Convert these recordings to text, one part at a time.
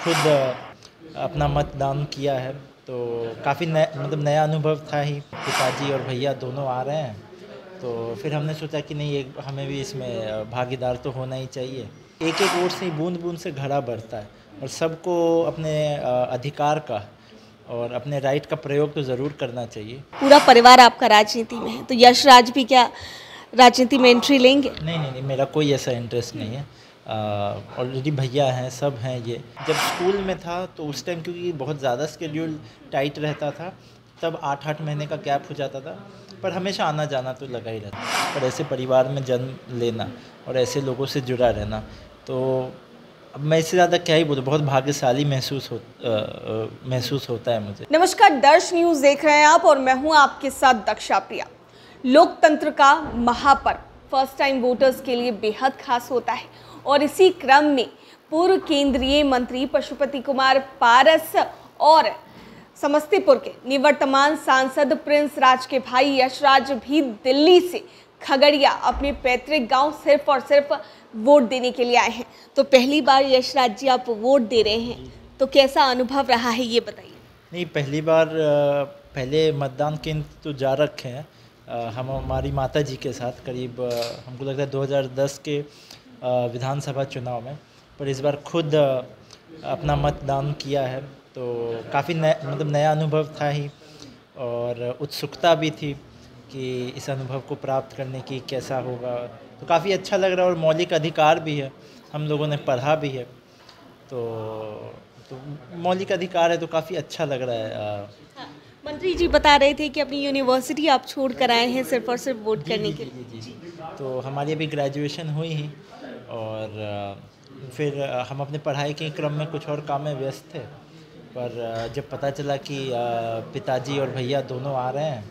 खुद अपना मतदान किया है, तो काफ़ी नया अनुभव था ही। पिताजी और भैया दोनों आ रहे हैं, तो फिर हमने सोचा कि नहीं, एक हमें भी इसमें भागीदार तो होना ही चाहिए। एक एक वोट से ही बूंद बूंद से घड़ा बढ़ता है, और सबको अपने अधिकार का और अपने राइट का प्रयोग तो ज़रूर करना चाहिए। पूरा परिवार आपका राजनीति में है, तो यश राज भी क्या राजनीति में एंट्री लेंगे? नहीं नहीं नहीं, मेरा कोई ऐसा इंटरेस्ट नहीं है। ऑलरेडी भैया हैं, सब हैं। ये जब स्कूल में था तो उस टाइम क्योंकि बहुत ज़्यादा स्केड्यूल टाइट रहता था, तब 8-8 महीने का गैप हो जाता था, पर हमेशा आना जाना तो लगा ही रहता। पर ऐसे परिवार में जन्म लेना और ऐसे लोगों से जुड़ा रहना, तो अब मैं इससे ज़्यादा क्या ही बोलूँ, बहुत भाग्यशाली महसूस होता है मुझे। नमस्कार, दर्श न्यूज़ देख रहे हैं आप और मैं हूं आपके साथ दक्षा प्रिया। लोकतंत्र का महापर्व फर्स्ट टाइम वोटर्स के लिए बेहद खास होता है, और इसी क्रम में पूर्व केंद्रीय मंत्री पशुपति कुमार पारस और समस्तीपुर के निवर्तमान सांसद प्रिंस राज के भाई यश राज भी दिल्ली से खगड़िया अपने पैतृक गांव सिर्फ और सिर्फ वोट देने के लिए आए हैं। तो पहली बार यश राज जी आप वोट दे रहे हैं, तो कैसा अनुभव रहा है ये बताइए। नहीं, पहली बार पहले मतदान केंद्र तो जा रखे हैं हम हमारी माता जी के साथ, करीब हमको लगता है 2010 के विधानसभा चुनाव में। पर इस बार खुद अपना मतदान किया है, तो काफ़ी नया अनुभव था ही, और उत्सुकता भी थी कि इस अनुभव को प्राप्त करने की कैसा होगा। तो काफ़ी अच्छा लग रहा है, और मौलिक अधिकार भी है, हम लोगों ने पढ़ा भी है, तो मौलिक अधिकार है, तो काफ़ी अच्छा लग रहा है। मंत्री जी बता रहे थे कि अपनी यूनिवर्सिटी आप छोड़ कर आए हैं सिर्फ और सिर्फ वोट करने के लिए। जी। तो हमारी अभी ग्रेजुएशन हुई ही, और फिर हम अपने पढ़ाई के क्रम में कुछ और काम में व्यस्त थे, पर जब पता चला कि पिताजी और भैया दोनों आ रहे हैं,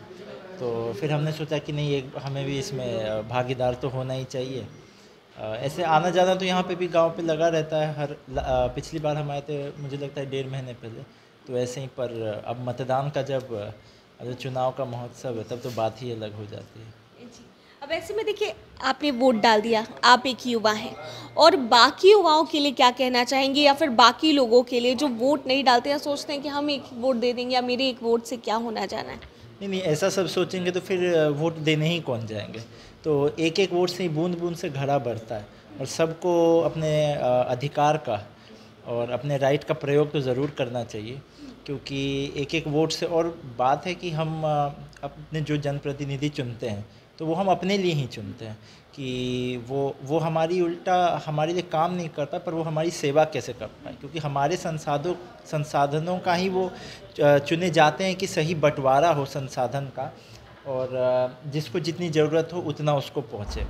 तो फिर हमने सोचा कि नहीं, एक हमें भी इसमें भागीदार तो होना ही चाहिए। ऐसे आना जाना तो यहाँ पे भी गांव पे लगा रहता है। पिछली बार हम आए थे, मुझे लगता है 1.5 महीने पहले, तो ऐसे ही। पर अब मतदान का जब चुनाव का महोत्सव है, तब तो बात ही अलग हो जाती है। अब ऐसे में देखिए, आपने वोट डाल दिया, आप एक युवा हैं, और बाकी युवाओं के लिए क्या कहना चाहेंगे, या फिर बाकी लोगों के लिए जो वोट नहीं डालते या सोचते हैं कि हम एक वोट दे देंगे या मेरे एक वोट से क्या होना जाना है? नहीं, ऐसा सब सोचेंगे तो फिर वोट देने ही कौन जाएंगे। तो एक एक वोट से ही बूंद बूंद से घड़ा बढ़ता है, और सबको अपने अधिकार का और अपने राइट का प्रयोग तो ज़रूर करना चाहिए, क्योंकि एक एक वोट से। और बात है कि हम अपने जो जनप्रतिनिधि चुनते हैं, तो वो हम अपने लिए ही चुनते हैं, कि वो हमारी उल्टा हमारे लिए काम नहीं करता, पर वो हमारी सेवा कैसे कर पाए, क्योंकि हमारे संसाधनों का ही वो चुने जाते हैं कि सही बंटवारा हो संसाधन का, और जिसको जितनी ज़रूरत हो उतना उसको पहुँचे।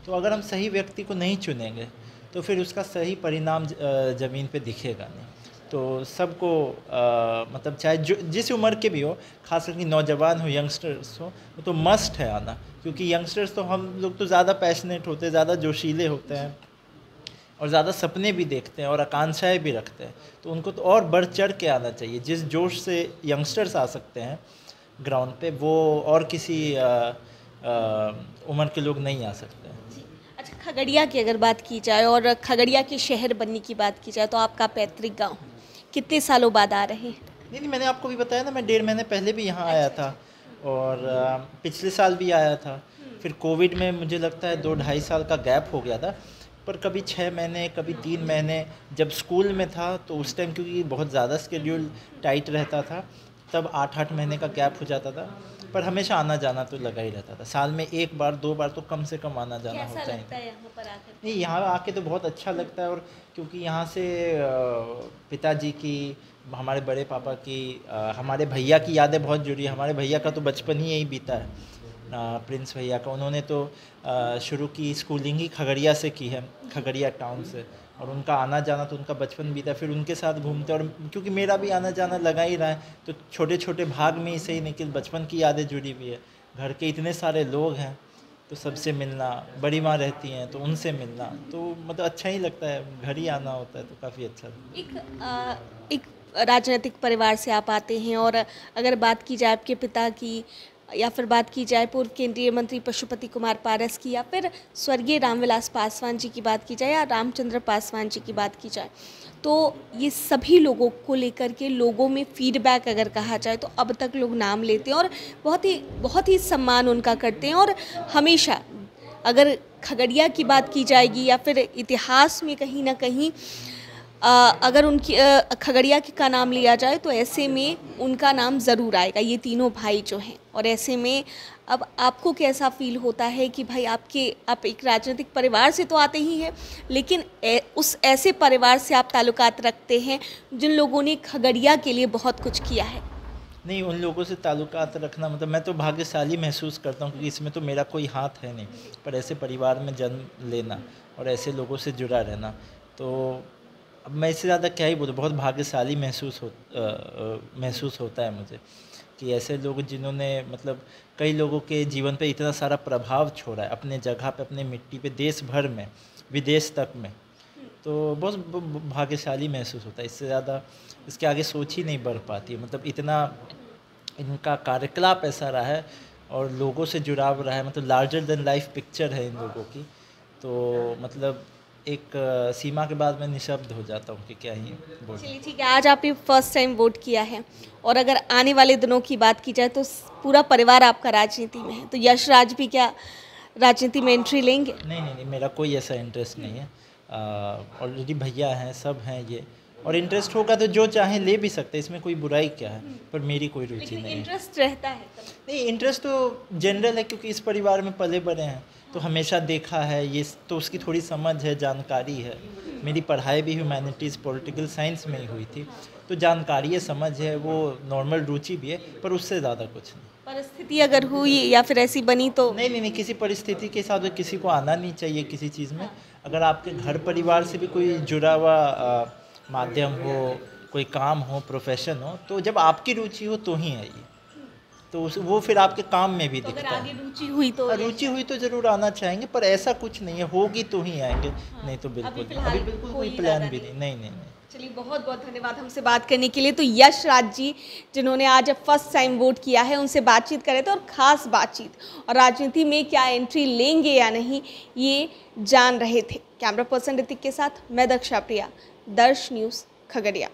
तो अगर हम सही व्यक्ति को नहीं चुनेंगे, तो फिर उसका सही परिणाम ज़मीन पे दिखेगा नहीं। तो सबको मतलब चाहे जिस उम्र के भी हो, खास करके नौजवान हो, यंगस्टर्स हो, तो मस्ट है आना, क्योंकि यंगस्टर्स तो हम लोग तो ज़्यादा पैशनेट होते हैं, ज़्यादा जोशीले होते हैं, और ज़्यादा सपने भी देखते हैं और आकांक्षाएं भी रखते हैं। तो उनको तो और बढ़ चढ़ के आना चाहिए। जिस जोश से यंगस्टर्स आ सकते हैं ग्राउंड पे, वो और किसी उम्र के लोग नहीं आ सकते हैं। अच्छा, खगड़िया की अगर बात की जाए और खगड़िया के शहर बनने की बात की जाए, तो आपका पैतृक गांव कितने सालों बाद आ रहे हैं? नहीं, मैंने आपको भी बताया ना, मैं 1.5 महीने पहले भी यहाँ आया था, और पिछले साल भी आया था। फिर कोविड में मुझे लगता है 2-2.5 साल का गैप हो गया था, पर कभी 6 महीने, कभी 3 महीने। जब स्कूल में था तो उस टाइम क्योंकि बहुत ज़्यादा स्केड्यूल टाइट रहता था, तब 8-8 महीने का गैप हो जाता था, पर हमेशा आना जाना तो लगा ही रहता था। साल में 1 बार 2 बार तो कम से कम आना जाना होता कैसा लगता है यहाँ पर आकर? नहीं, यहाँ आके तो बहुत अच्छा लगता है, और क्योंकि यहाँ से पिताजी की, हमारे बड़े पापा की, हमारे भैया की यादें बहुत जुड़ी है। हमारे भैया का तो बचपन ही यही बीता है, प्रिंस भैया का। उन्होंने तो शुरू की स्कूलिंग ही खगड़िया से की है, खगड़िया टाउन से, और उनका आना जाना तो उनका बचपन बीता, फिर उनके साथ घूमते। और क्योंकि मेरा भी आना जाना लगा ही रहा है, तो छोटे छोटे भाग में ही सही, लेकिन बचपन की यादें जुड़ी हुई है। घर के इतने सारे लोग हैं, तो सबसे मिलना, बड़ी माँ रहती हैं तो उनसे मिलना, तो मतलब अच्छा ही लगता है। घर ही आना होता है तो काफ़ी अच्छा लगता है। एक राजनीतिक परिवार से आप आते हैं, और अगर बात की जाए आपके पिता की, या फिर बात की जाए पूर्व केंद्रीय मंत्री पशुपति कुमार पारस की, या फिर स्वर्गीय रामविलास पासवान जी की बात की जाए, या रामचंद्र पासवान जी की बात की जाए, तो ये सभी लोगों को लेकर के लोगों में फीडबैक अगर कहा जाए तो अब तक लोग नाम लेते हैं और बहुत ही सम्मान उनका करते हैं। और हमेशा अगर खगड़िया की बात की जाएगी या फिर इतिहास में कहीं ना कहीं अगर उनकी खगड़िया का नाम लिया जाए तो ऐसे में उनका नाम ज़रूर आएगा, ये तीनों भाई जो हैं। और ऐसे में अब आपको कैसा फील होता है कि भाई आप एक राजनीतिक परिवार से तो आते ही हैं, लेकिन उस ऐसे परिवार से आप ताल्लुकात रखते हैं जिन लोगों ने खगड़िया के लिए बहुत कुछ किया है? नहीं, उन लोगों से ताल्लुकात रखना मतलब मैं तो भाग्यशाली महसूस करता हूँ, क्योंकि इसमें तो मेरा कोई हाथ है नहीं, पर ऐसे परिवार में जन्म लेना और ऐसे लोगों से जुड़ा रहना, तो अब मैं इससे ज़्यादा क्या ही बोलूँ, बहुत भाग्यशाली महसूस होता है मुझे कि ऐसे लोग जिन्होंने मतलब कई लोगों के जीवन पे इतना सारा प्रभाव छोड़ा है, अपने जगह पे, अपने मिट्टी पे, देश भर में, विदेश तक में, तो बहुत भाग्यशाली महसूस होता है। इससे ज़्यादा इसके आगे सोच ही नहीं बढ़ पाती है। मतलब इतना इनका कार्यकलाप ऐसा रहा है और लोगों से जुड़ाव रहा है, मतलब लार्जर देन लाइफ पिक्चर है इन लोगों की, तो मतलब एक सीमा के बाद मैं निशब्द हो जाता हूँ कि क्या ही बोल। चलिए ठीक है, आज आपने फर्स्ट टाइम वोट किया है और अगर आने वाले दिनों की बात की जाए तो पूरा परिवार आपका राजनीति में है, तो यश राज भी क्या राजनीति में एंट्री लेंगे? नहीं, मेरा कोई ऐसा इंटरेस्ट नहीं है। ऑलरेडी भैया हैं, सब हैं ये, और इंटरेस्ट होगा तो जो चाहे ले भी सकते हैं, इसमें कोई बुराई क्या है, पर मेरी कोई रुचि नहीं है। इंटरेस्ट रहता है नहीं, इंटरेस्ट तो जनरल है, क्योंकि इस परिवार में पले बड़े हैं तो हमेशा देखा है ये, तो उसकी थोड़ी समझ है, जानकारी है। मेरी पढ़ाई भी ह्यूमैनिटीज़ पॉलिटिकल साइंस में ही हुई थी, तो जानकारी है, समझ है, वो नॉर्मल रुचि भी है, पर उससे ज़्यादा कुछ नहीं। परिस्थिति अगर हुई या फिर ऐसी बनी तो नहीं, किसी परिस्थिति के हिसाब से किसी को आना नहीं चाहिए किसी चीज़ में। अगर आपके घर परिवार से भी कोई जुड़ा हुआ माध्यम हो, कोई काम हो, प्रोफेशन हो, तो जब आपकी रुचि हो तो ही आइए, तो वो फिर आपके काम में भी दिखता है। आगे रुचि हुई तो ज़रूर आना चाहेंगे, पर ऐसा कुछ नहीं है, होगी तो ही आएंगे। नहीं तो बिल्कुल अभी बिल्कुल कोई प्लान भी नहीं। चलिए, बहुत बहुत धन्यवाद हमसे बात करने के लिए। तो यश राज जी जिन्होंने आज फर्स्ट टाइम वोट किया है, उनसे बातचीत करे थे और ख़ास बातचीत, और राजनीति में क्या एंट्री लेंगे या नहीं ये जान रहे थे। कैमरा पर्सन ऋतिक के साथ मैं दक्षा प्रिया, दर्श न्यूज़ खगड़िया।